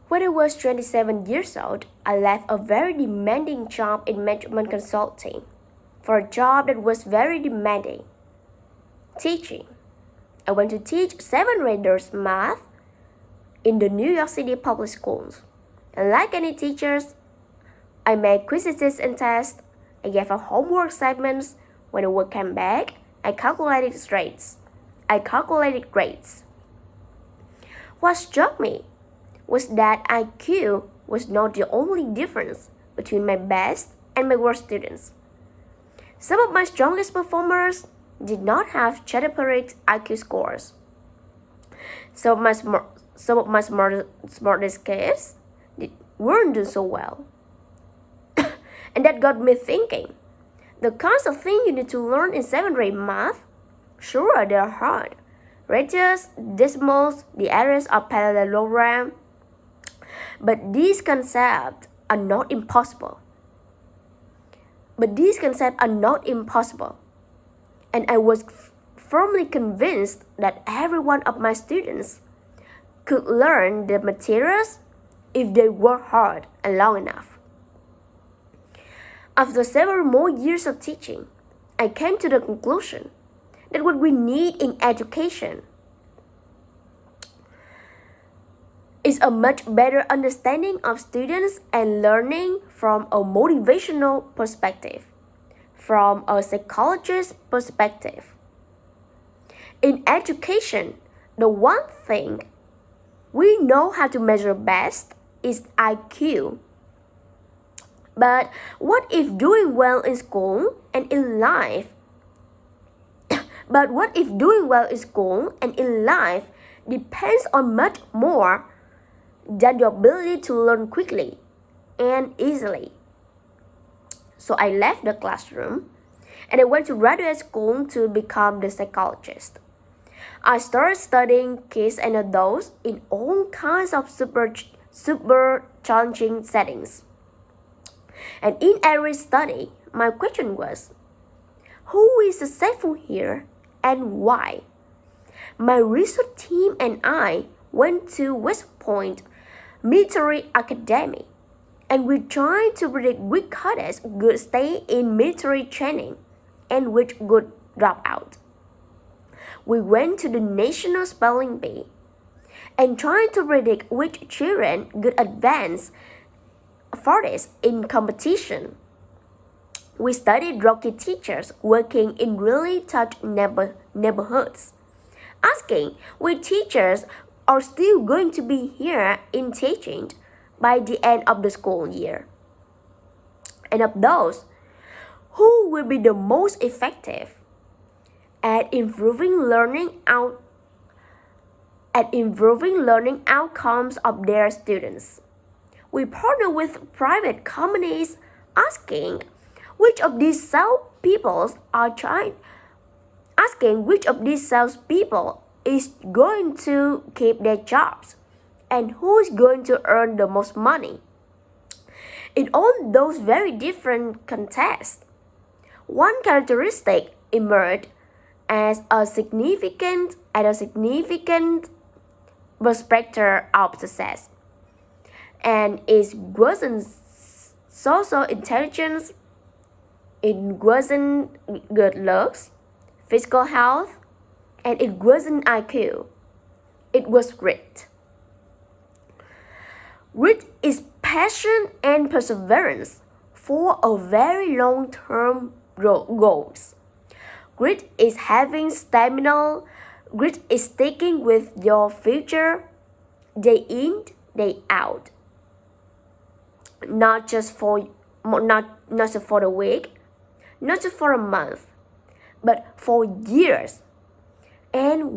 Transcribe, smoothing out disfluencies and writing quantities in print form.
When I was 27 years old, I left a very demanding job in management consulting for a job that was very demanding. Teaching. I went to teach 7th graders math in the New York City public schools. And like any teachers, I made quizzes and tests. I gave out homework assignments. When the work came back, I calculated grades. What struck me was that IQ was not the only difference between my best and my worst students. Some of my strongest performers did not have stratospheric IQ scores. Some of my smartest kids weren't doing so well. And that got me thinking. The kinds of things you need to learn in 7th grade math, sure, they're hard. Ratios, decimals, the areas of parallelogram. But these concepts are not impossible. And I was firmly convinced that every one of my students could learn the materials if they work hard and long enough. After several more years of teaching, I came to the conclusion that what we need in education is a much better understanding of students and learning from a motivational perspective, from a psychologist's perspective. In education, the one thing we know how to measure best is IQ. But what if doing well in school and in life depends on much more than the ability to learn quickly and easily? So I left the classroom and I went to graduate school to become the psychologist. I started studying kids and adults in all kinds of super challenging settings. And in every study, my question was, who is successful here and why? My research team and I went to West Point Military Academy, and we tried to predict which cadets would stay in military training and which would drop out. We went to the National Spelling Bee and tried to predict which children would advance farthest in competition. We studied rookie teachers working in really tough neighborhoods, asking which teachers are still going to be here in teaching by the end of the school year. And of those, who will be the most effective at improving learning outcomes of their students? We partner with private companies asking which of these salespeople is going to keep their jobs and who is going to earn the most money. In all those very different contexts, one characteristic emerged as a significant perspective of success. And it wasn't social intelligence, it wasn't good looks, physical health, and it wasn't IQ. It was grit. Grit is passion and perseverance for a very long-term goals. Grit is having stamina. Grit is sticking with your future day in, day out. Not just for the week, not just for a month, but for years, and work